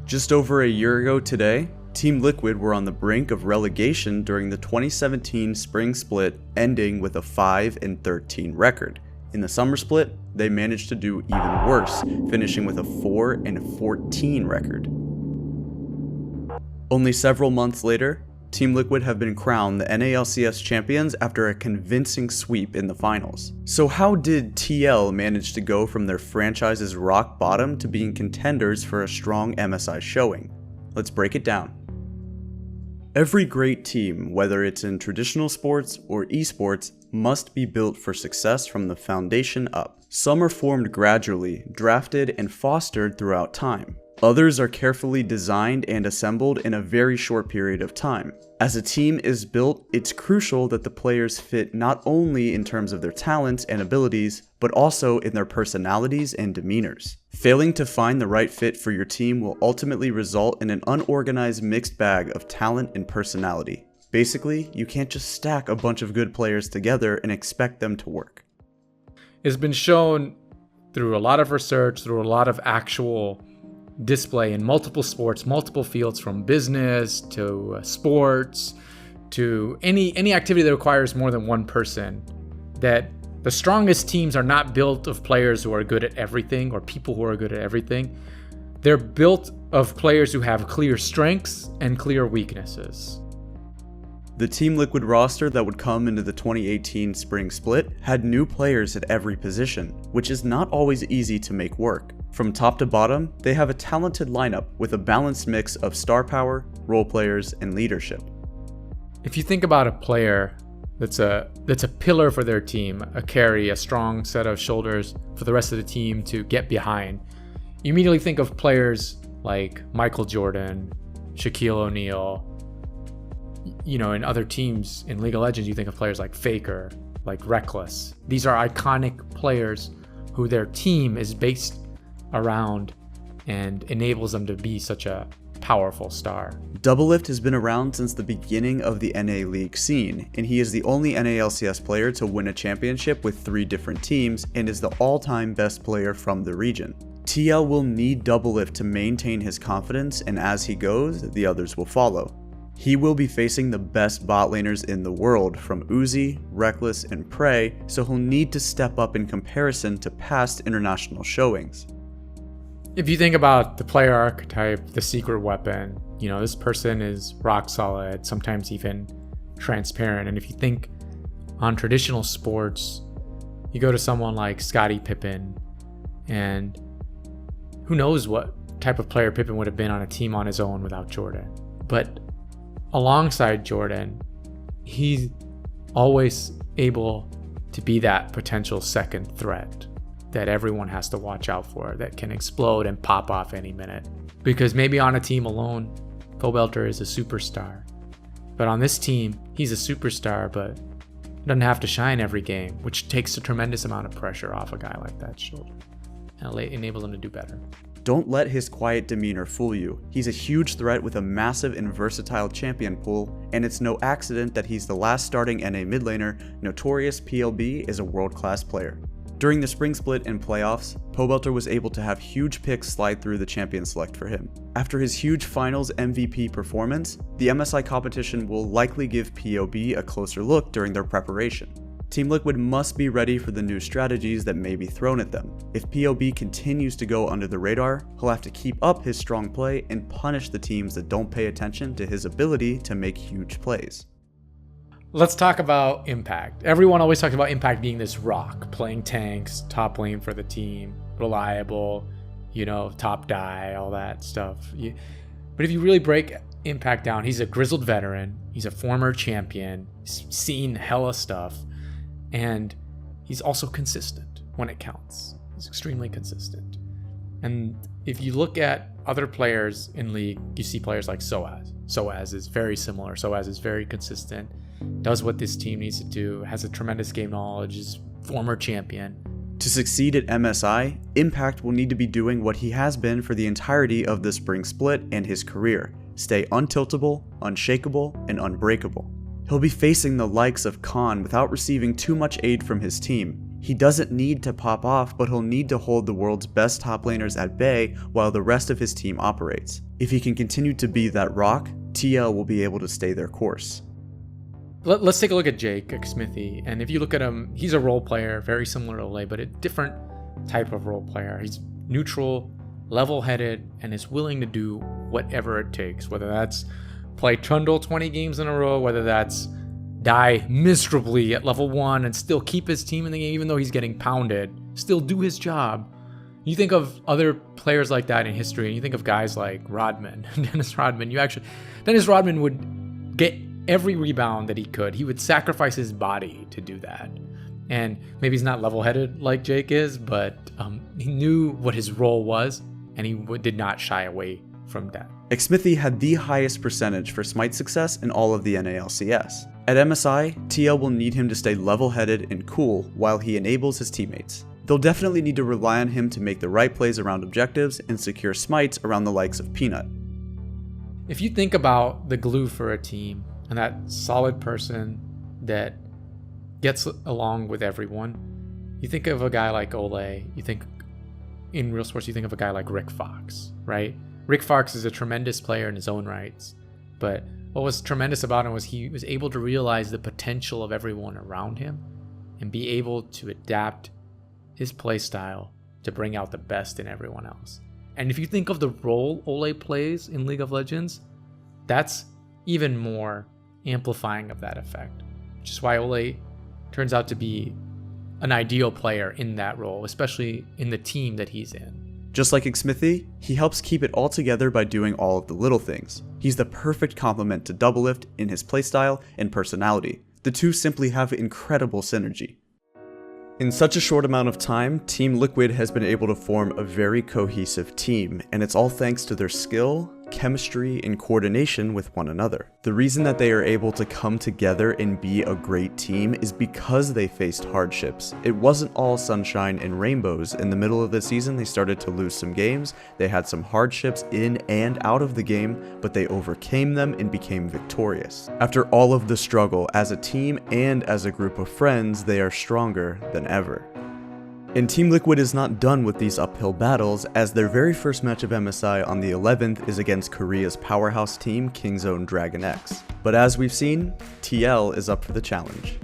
Just over a year ago today, Team Liquid were on the brink of relegation during the 2017 spring split, ending with a 5-13 record. In the summer split, they managed to do even worse, finishing with a 4-14 record. Only several months later, Team Liquid have been crowned the NA LCS champions after a convincing sweep in the finals. So how did TL manage to go from their franchise's rock bottom to being contenders for a strong MSI showing? Let's break it down. Every great team, whether it's in traditional sports or esports, must be built for success from the foundation up. Some are formed gradually, drafted, and fostered throughout time. Others are carefully designed and assembled in a very short period of time. As a team is built, it's crucial that the players fit not only in terms of their talents and abilities, but also in their personalities and demeanors. Failing to find the right fit for your team will ultimately result in an unorganized mixed bag of talent and personality. Basically, you can't just stack a bunch of good players together and expect them to work. It's been shown through a lot of research, through a lot of actual display in multiple sports, multiple fields, from business to sports to any activity that requires more than one person, that the strongest teams are not built of players who are good at everything or people who are good at everything. They're built of players who have clear strengths and clear weaknesses. The Team Liquid roster that would come into the 2018 spring split had new players at every position, which is not always easy to make work. From top to bottom, they have a talented lineup with a balanced mix of star power, role players, and leadership. If you think about a player that's a pillar for their team, a carry, a strong set of shoulders for the rest of the team to get behind, you immediately think of players like Michael Jordan, Shaquille O'Neal. In other teams in League of Legends, you think of players like Faker, like Reckless. These are iconic players who their team is based around and enables them to be such a powerful star. Doublelift has been around since the beginning of the NA League scene, and he is the only NA LCS player to win a championship with 3 different teams and is the all-time best player from the region. TL will need Doublelift to maintain his confidence, and as he goes, the others will follow. He will be facing the best bot laners in the world, from Uzi, Reckless, and Prey, so he'll need to step up in comparison to past international showings. If you think about the player archetype, the secret weapon, this person is rock solid, sometimes even transparent. And if you think on traditional sports, you go to someone like Scottie Pippen, and who knows what type of player Pippen would have been on a team on his own without Jordan. But alongside Jordan, he's always able to be that potential second threat that everyone has to watch out for, that can explode and pop off any minute. Because maybe on a team alone, Pobelter is a superstar. But on this team, he's a superstar, but doesn't have to shine every game, which takes a tremendous amount of pressure off a guy like that shoulder and enables him to do better. Don't let his quiet demeanor fool you. He's a huge threat with a massive and versatile champion pool, and it's no accident that he's the last starting NA mid laner. Notorious PLB is a world-class player. During the spring split and playoffs, Pobelter was able to have huge picks slide through the champion select for him. After his huge finals MVP performance, the MSI competition will likely give POB a closer look during their preparation. Team Liquid must be ready for the new strategies that may be thrown at them. If POB continues to go under the radar, he'll have to keep up his strong play and punish the teams that don't pay attention to his ability to make huge plays. Let's talk about Impact. Everyone always talks about Impact being this rock, playing tanks, top lane for the team, reliable, top die, all that stuff. But if you really break Impact down, he's a grizzled veteran, he's a former champion, he's seen hella stuff, and he's also consistent when it counts. He's extremely consistent. And if you look at other players in League, you see players like Soaz. Soaz is very similar. Soaz is very consistent, does what this team needs to do, has a tremendous game knowledge, is former champion. To succeed at MSI, Impact will need to be doing what he has been for the entirety of the spring split and his career. Stay untiltable, unshakable, and unbreakable. He'll be facing the likes of Khan without receiving too much aid from his team. He doesn't need to pop off, but he'll need to hold the world's best top laners at bay while the rest of his team operates. If he can continue to be that rock, TL will be able to stay their course. Let's take a look at Jake Smithy, and if you look at him, he's a role player, very similar to Olay, but a different type of role player. He's neutral, level-headed, and is willing to do whatever it takes, whether that's play Trundle 20 games in a row, whether that's die miserably at level 1 and still keep his team in the game even though he's getting pounded, still do his job. You think of other players like that in history, and you think of guys like Rodman, Dennis Rodman. Dennis Rodman would get every rebound that he could. He would sacrifice his body to do that. And maybe he's not level-headed like Jake is, but he knew what his role was, and he did not shy away from that. Xmithy had the highest percentage for smite success in all of the NA LCS. At MSI, TL will need him to stay level-headed and cool while he enables his teammates. They'll definitely need to rely on him to make the right plays around objectives and secure smites around the likes of Peanut. If you think about the glue for a team and that solid person that gets along with everyone, you think of a guy like Olay, you think in real sports, you think of a guy like Rick Fox, right? Rick Fox is a tremendous player in his own rights, but what was tremendous about him was he was able to realize the potential of everyone around him and be able to adapt his play style to bring out the best in everyone else. And if you think of the role Olay plays in League of Legends, that's even more amplifying of that effect, which is why Olay turns out to be an ideal player in that role, especially in the team that he's in. Just like Xmithy, he helps keep it all together by doing all of the little things. He's the perfect complement to Doublelift in his playstyle and personality. The two simply have incredible synergy. In such a short amount of time, Team Liquid has been able to form a very cohesive team, and it's all thanks to their skill, chemistry, and coordination with one another. The reason that they are able to come together and be a great team is because they faced hardships. It wasn't all sunshine and rainbows. In the middle of the season, they started to lose some games, they had some hardships in and out of the game, but they overcame them and became victorious. After all of the struggle, as a team and as a group of friends, they are stronger than ever. And Team Liquid is not done with these uphill battles, as their very first match of MSI on the 11th is against Korea's powerhouse team Kingzone Dragon X. But as we've seen, TL is up for the challenge.